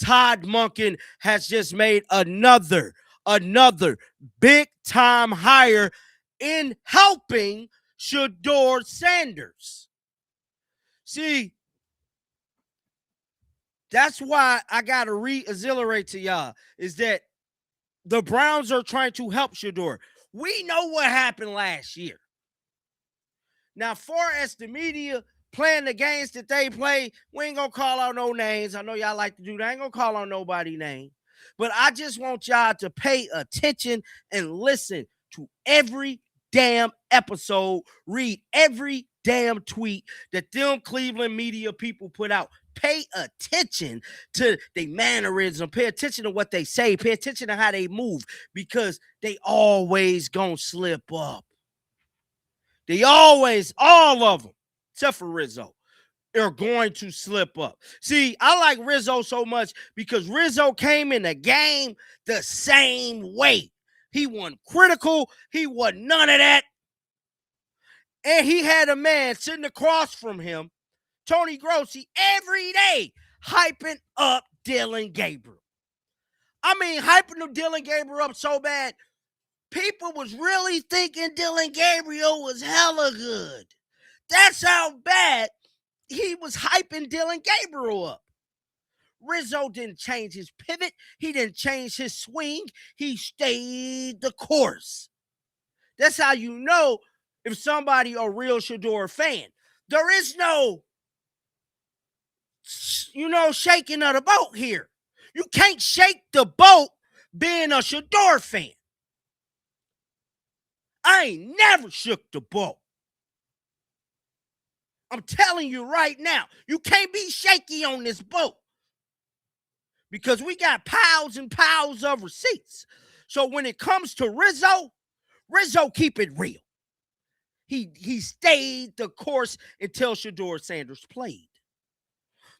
Todd Monken has just made another big time hire in helping Shedeur Ssnders. See, that's why I got to reiterate to y'all is that the Browns are trying to help Shedeur. We know what happened last year. Now, far as the media playing the games that they play, we ain't going to call out no names. I know y'all like to do that. I ain't going to call out nobody's name. But I just want y'all to pay attention and listen to every damn episode, read every damn tweet that them Cleveland media people put out. Pay attention to their mannerism. Pay attention to what they say. Pay attention to how they move because they always gonna slip up. They always, all of them, except for Rizzo, are going to slip up. See, I like Rizzo so much because Rizzo came in the game the same way. He wasn't critical. He wasn't none of that. And he had a man sitting across from him, Tony Grossi, every day hyping up Dylan Gabriel. I mean, hyping up Dylan Gabriel up so bad, people was really thinking Dylan Gabriel was hella good. That's how bad he was hyping Dylan Gabriel up. Rizzo didn't change his pivot. He didn't change his swing. He stayed the course. That's how you know if somebody a real Shedeur fan. There is no, shaking of the boat here. You can't shake the boat being a Shedeur fan. I ain't never shook the boat. I'm telling you right now, you can't be shaky on this boat because we got piles and piles of receipts. So when it comes to Rizzo keep it real. He stayed the course until Shedeur Ssnders played.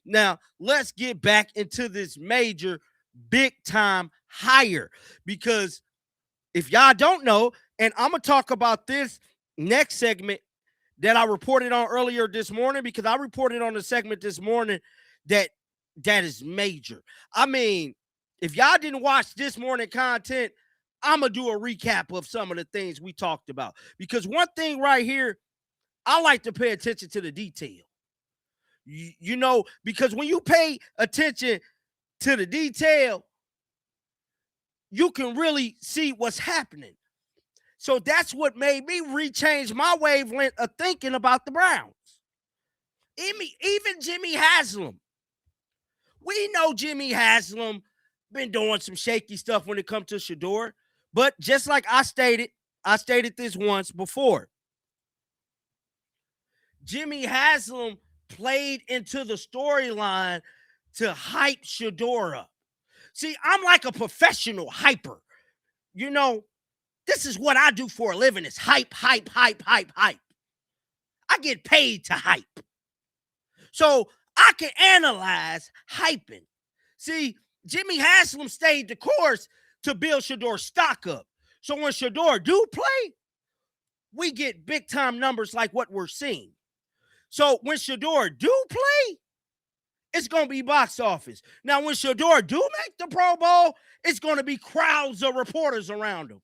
Now, let's get back into this major, big-time hire because if y'all don't know, and I'm going to talk about this next segment that I reported on earlier this morning because I reported on the segment this morning that is major. I mean, if y'all didn't watch this morning content, I'm going to do a recap of some of the things we talked about because one thing right here, I like to pay attention to the detail. Because when you pay attention to the detail, you can really see what's happening. So that's what made me rechange my wavelength of thinking about the Browns. Even Jimmy Haslam. We know Jimmy Haslam been doing some shaky stuff when it comes to Shedeur. But just like I stated this once before. Jimmy Haslam played into the storyline to hype Shedeur up. See, I'm like a professional hyper. This is what I do for a living is hype. I get paid to hype. So I can analyze hyping. See, Jimmy Haslam stayed the course to build Shedeur's stock up. So when Shedeur do play, we get big time numbers like what we're seeing. So when Shedeur do play, it's going to be box office. Now, when Shedeur do make the Pro Bowl, it's going to be crowds of reporters around him.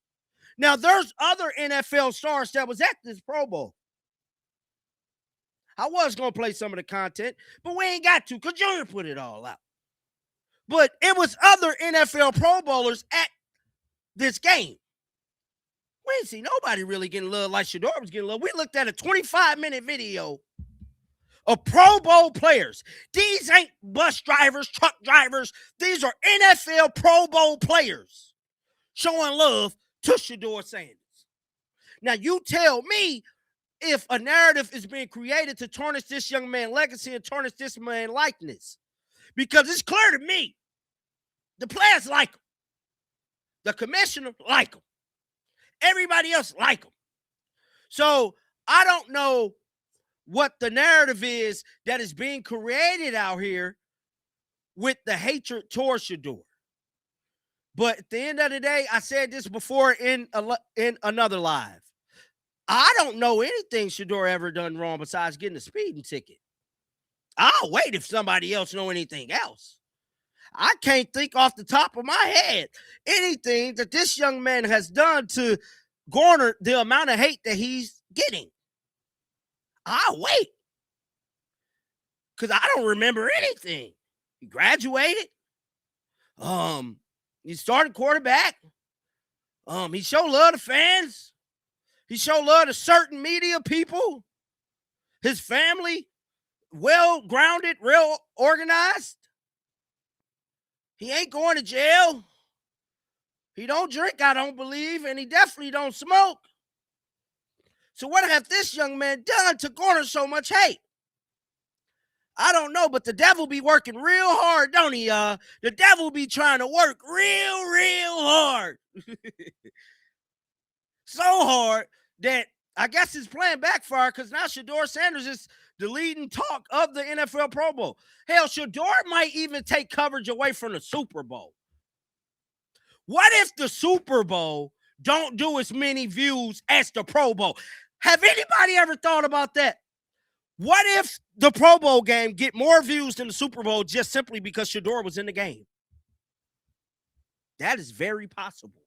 Now, there's other NFL stars that was at this Pro Bowl. I was going to play some of the content, but we ain't got to because Junior put it all out. But it was other NFL Pro Bowlers at this game. We didn't see nobody really getting love like Shedeur was getting love. We looked at a 25-minute video of Pro Bowl players. These ain't bus drivers, truck drivers. These are NFL Pro Bowl players showing love to Shedeur Ssnders. Now, you tell me if a narrative is being created to tarnish this young man's legacy and tarnish this man's likeness. Because it's clear to me, the players like him. The commissioner like him. Everybody else like him. So, I don't know what the narrative is that is being created out here with the hatred towards Shedeur. But at the end of the day, I said this before in another live. I don't know anything Shedeur ever done wrong besides getting a speeding ticket. I'll wait if somebody else know anything else. I can't think off the top of my head anything that this young man has done to garner the amount of hate that he's getting. I'll wait. Because I don't remember anything. He graduated. He started quarterback. He showed love to fans. He showed love to certain media people. His family, well-grounded, real organized. He ain't going to jail. He don't drink, I don't believe, and he definitely don't smoke. So what have this young man done to garner so much hate? I don't know, but the devil be working real hard, don't he, y'all? The devil be trying to work real hard. So hard that I guess his plan backfired because now Shedeur Ssnders is the leading talk of the NFL Pro Bowl. Hell, Shedeur might even take coverage away from the Super Bowl. What if the Super Bowl don't do as many views as the Pro Bowl? Have anybody ever thought about that? What if the Pro Bowl game get more views than the Super Bowl just simply because Shedeur was in the game? That is very possible.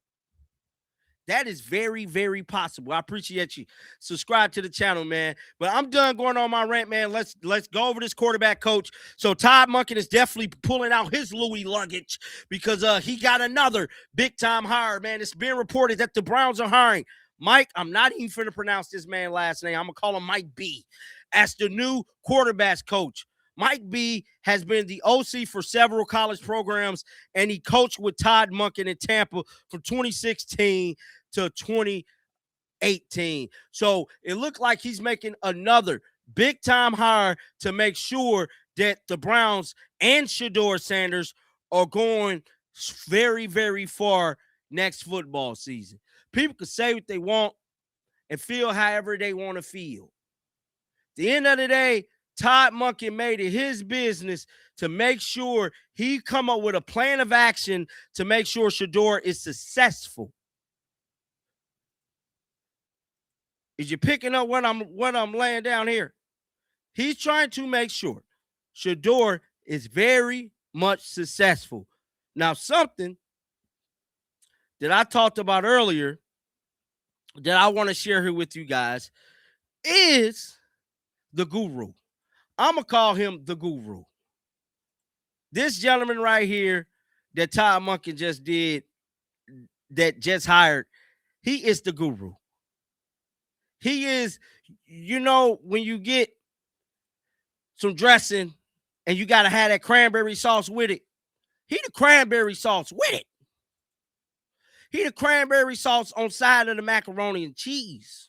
That is very, very possible. I appreciate you. Subscribe to the channel, man. But I'm done going on my rant, man. Let's go over this quarterback coach. So Todd Monken is definitely pulling out his Louis luggage because he got another big-time hire, man. It's being reported that the Browns are hiring Mike. I'm not even going to pronounce this man's last name. I'm going to call him Mike B. as the new quarterbacks coach. Mike B has been the OC for several college programs, and he coached with Todd Monken in Tampa from 2016 to 2018. So it looked like he's making another big-time hire to make sure that the Browns and Shedeur Ssnders are going very, very far next football season. People can say what they want and feel however they want to feel. At the end of the day, Todd Monken made it his business to make sure he come up with a plan of action to make sure Shedeur is successful. Is you picking up what I'm laying down here? He's trying to make sure Shedeur is very much successful. Now, something that I talked about earlier that I want to share here with you guys is the guru. I'm going to call him the guru. This gentleman right here that Todd Monken just did, that just hired, he is the guru. He is, you know, when you get some dressing and you got to have that cranberry sauce with it, he the cranberry sauce with it. He the cranberry sauce on side of the macaroni and cheese.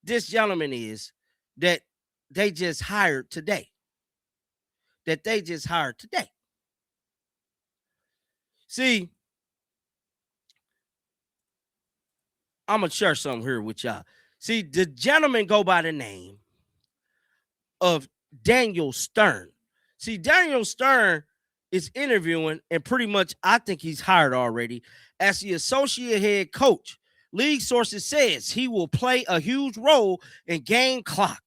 This gentleman is that they just hired today. See, I'm going to share something here with y'all. See, the gentleman go by the name of Daniel Stern. See, Daniel Stern is interviewing, and pretty much I think he's hired already as the associate head coach. League sources says he will play a huge role in game clock,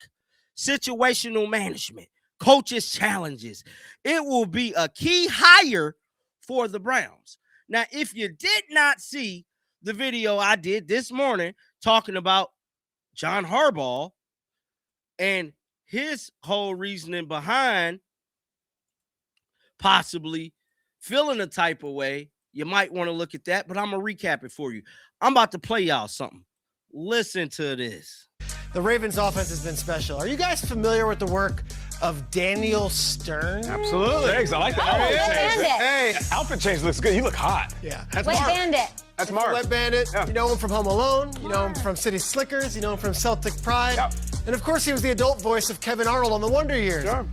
situational management, coaches' challenges. It will be a key hire for the Browns. Now, if you did not see the video I did this morning talking about John Harbaugh and his whole reasoning behind possibly feeling a type of way, you might want to look at that, but I'm going to recap it for you. I'm about to play y'all something. Listen to this. The Ravens offense has been special. Are you guys familiar with the work of Daniel Stern? Absolutely. Thanks. I like the outfit change. Hey, outfit change looks good. You look hot. Yeah. That's Wet Mark. Bandit. That's Mark. Wet Bandit. Yeah. You know him from Home Alone. You know him from City Slickers. You know him from Celtic Pride. Yep. And of course, he was the adult voice of Kevin Arnold on The Wonder Years. Sure.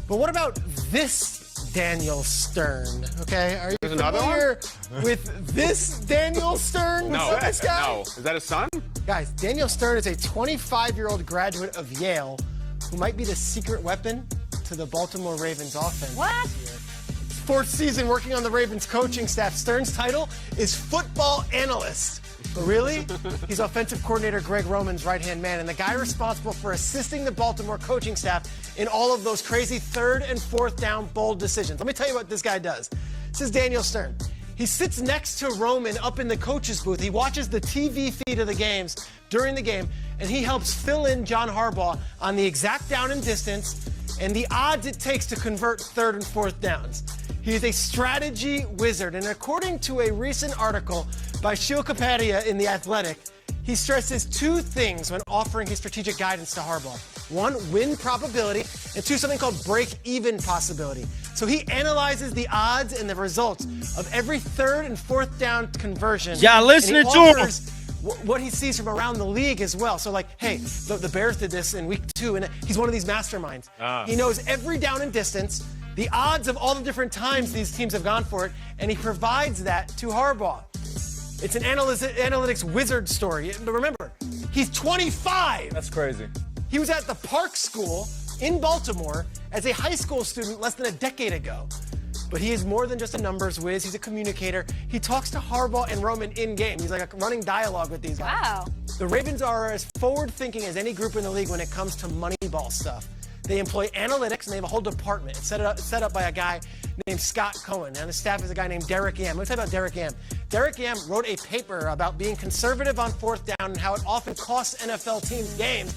But what about this Daniel Stern? Okay, are you There's another familiar with this Daniel Stern? No. This guy? No. Is that his son? Guys, Daniel Stern is a 25-year-old graduate of Yale who might be the secret weapon to the Baltimore Ravens offense. What? This year. Fourth season working on the Ravens coaching staff. Stern's title is football analyst. But really, he's offensive coordinator Greg Roman's right-hand man and the guy responsible for assisting the Baltimore coaching staff in all of those crazy 3rd and 4th down bold decisions. Let me tell you what this guy does. This is Daniel Stern. He sits next to Roman up in the coach's booth. He watches the TV feed of the games during the game, and he helps fill in John Harbaugh on the exact down and distance and the odds it takes to convert 3rd and 4th downs. He is a strategy wizard, and according to a recent article by Shil Kapadia in The Athletic, he stresses 2 things when offering his strategic guidance to Harbaugh. 1, win probability, and 2, something called break-even possibility. So he analyzes the odds and the results of every 3rd and 4th down conversion. Yeah, listening to him. What he sees from around the league as well. So like, hey, the Bears did this in week 2, and he's one of these masterminds. He knows every down and distance, the odds of all the different times these teams have gone for it, and he provides that to Harbaugh. It's an analytics wizard story. But remember, he's 25. That's crazy. He was at the Park School in Baltimore as a high school student less than a decade ago. But he is more than just a numbers whiz. He's a communicator. He talks to Harbaugh and Roman in-game. He's like a running dialogue with these guys. Wow. The Ravens are as forward-thinking as any group in the league when it comes to Moneyball stuff. They employ analytics, and they have a whole department. It's set up by a guy named Scott Cohen, and the staff is a guy named Derek Yam. Let me tell you about Derek Yam. Derek Yam wrote a paper about being conservative on 4th down and how it often costs NFL teams games.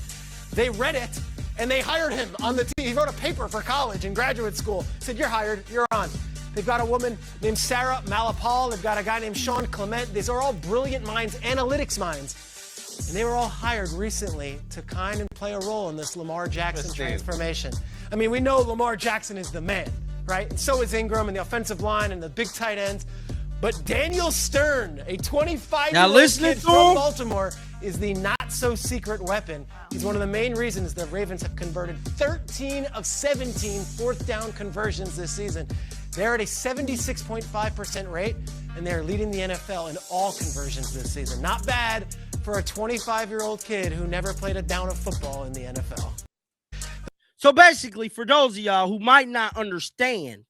They read it, and they hired him on the team. He wrote a paper for college and graduate school. Said, you're hired, you're on. They've got a woman named Sarah Malapal. They've got a guy named Sean Clement. These are all brilliant minds, analytics minds. And they were all hired recently to kind and play a role in this Lamar Jackson transformation. I mean, we know Lamar Jackson is the man, right? And so is Ingram and the offensive line and the big tight ends. But Daniel Stern, a 25-year-old kid from Baltimore, is the not-so-secret weapon. He's one of the main reasons the Ravens have converted 13 of 17 4th down conversions this season. They're at a 76.5% rate, and they're leading the NFL in all conversions this season. Not bad for a 25-year-old kid who never played a down of football in the NFL. So basically, for those of y'all who might not understand,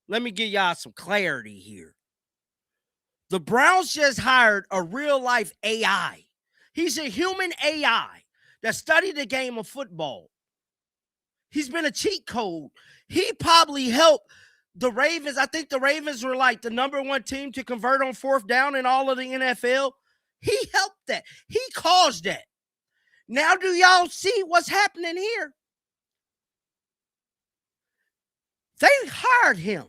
let me give y'all some clarity here. The Browns just hired a real-life AI. He's a human AI that studied the game of football. He's been a cheat code. He probably helped the Ravens. I think the Ravens were like the #1 team to convert on 4th down in all of the NFL. He helped that. He caused that. Now do y'all see what's happening here? They hired him.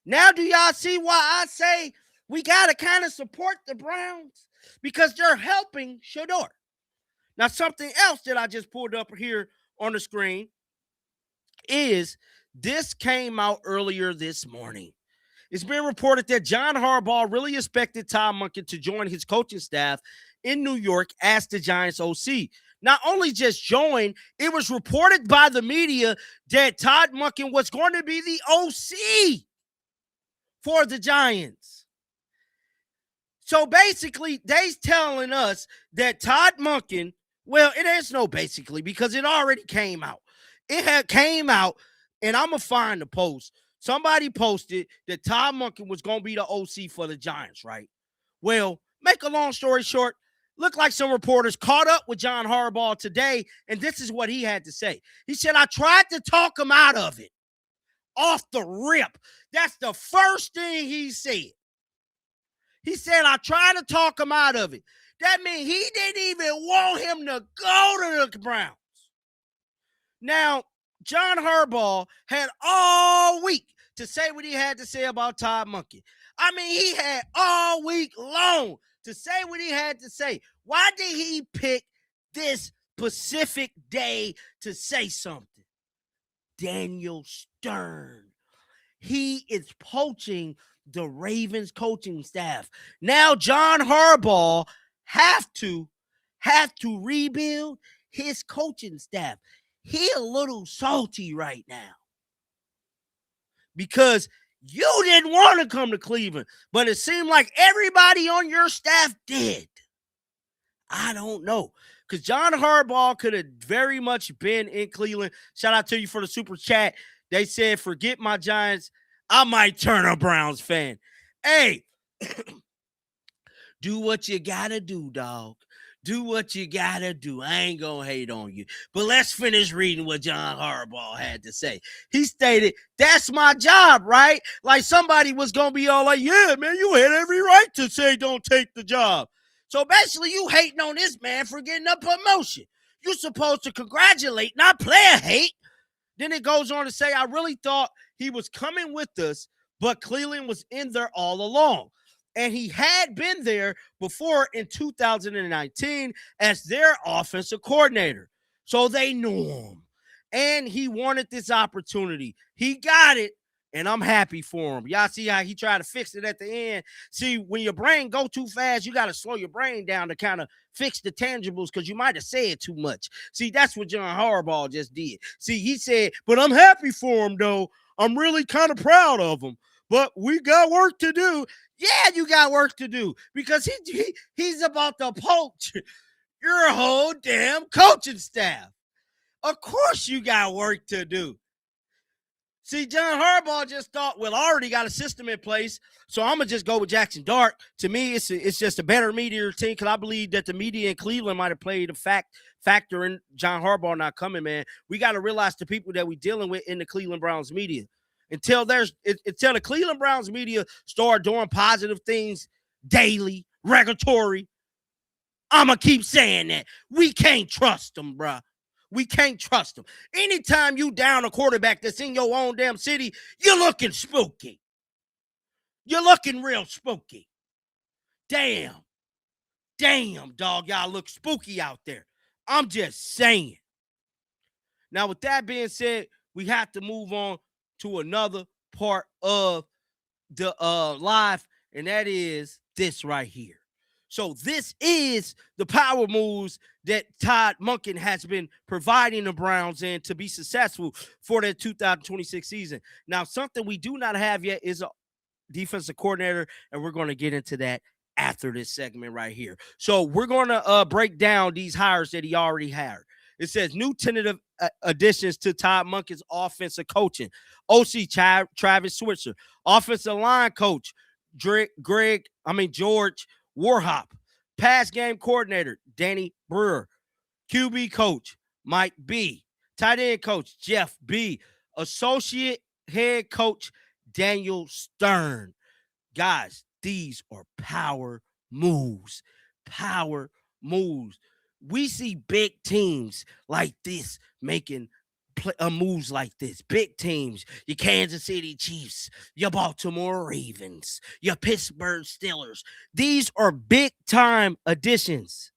Now do y'all see why I say we got to kind of support the Browns? Because they're helping Shedeur. Now something else that I just pulled up here on the screen is this came out earlier this morning. It's been reported that John Harbaugh really expected Todd Monken to join his coaching staff in New York as the Giants OC. Not only just join, it was reported by the media that Todd Monken was going to be the OC for the Giants. So basically, they's telling us that Todd Monken, well, it is no basically because it already came out. It had came out, and I'm going to find the post. Somebody posted that Todd Monken was going to be the OC for the Giants, right? Well, make a long story short, looked like some reporters caught up with John Harbaugh today, and this is what he had to say. He said, I tried to talk him out of it off the rip. That's the first thing he said. He said, I tried to talk him out of it. That means he didn't even want him to go to the Browns. Now, John Harbaugh had all week to say what he had to say about Todd Monken. I mean, he had all week long to say what he had to say. Why did he pick this specific day to say something? Daniel Stern. He is poaching the Ravens coaching staff. Now John Harbaugh have to rebuild his coaching staff. He a little salty right now because you didn't want to come to Cleveland, but it seemed like everybody on your staff did. I don't know, because John Harbaugh could have very much been in Cleveland. Shout out to you for the super chat. They said, forget my Giants. I might turn a Browns fan. Hey, Do what you gotta do, dog. Do what you gotta do. I ain't gonna hate on you. But let's finish reading what John Harbaugh had to say. He stated, that's my job, right? Like somebody was gonna be all like, yeah, man, you had every right to say don't take the job. So basically, you hating on this man for getting a promotion. You're supposed to congratulate, not player hate. Then it goes on to say, I really thought he was coming with us, but Cleveland was in there all along. And he had been there before in 2019 as their offensive coordinator. So they knew him. And he wanted this opportunity. He got it, and I'm happy for him. Y'all see how he tried to fix it at the end? See, when your brain go too fast, you got to slow your brain down to kind of fix the tangibles because you might have said too much. See, that's what John Harbaugh just did. See, he said, but I'm happy for him, though. I'm really kind of proud of him. But we got work to do. Yeah, you got work to do because he's about to poach your whole damn coaching staff. Of course you got work to do. See, John Harbaugh just thought, well, I already got a system in place, so I'm going to just go with Jackson Dart. To me, it's just a better media team because I believe that the media in Cleveland might have played a factor in John Harbaugh not coming, man. We got to realize the people that we're dealing with in the Cleveland Browns media. Until the Cleveland Browns media start doing positive things daily, regulatory, I'm going to keep saying that. We can't trust them, bruh. We can't trust them. Anytime you down a quarterback that's in your own damn city, you're looking spooky. You're looking real spooky. Damn, dog, y'all look spooky out there. I'm just saying. Now, with that being said, we have to move on to another part of the live, and that is this right here. So this is the power moves that Todd Monken has been providing the Browns in to be successful for the 2026 season. Now, something we do not have yet is a defensive coordinator, and we're going to get into that after this segment right here. So we're going to break down these hires that he already hired. It says new tentative additions to Todd Monken's offensive coaching. OC Travis Switzer. Offensive line coach George Warhop. Pass game coordinator Danny Brewer. QB coach Mike B. Tight end coach Jeff B. Associate head coach Daniel Stern. Guys, these are power moves. Power moves. We see big teams like this making moves like this. Big teams, your Kansas City Chiefs, your Baltimore Ravens, your Pittsburgh Steelers. These are big-time additions.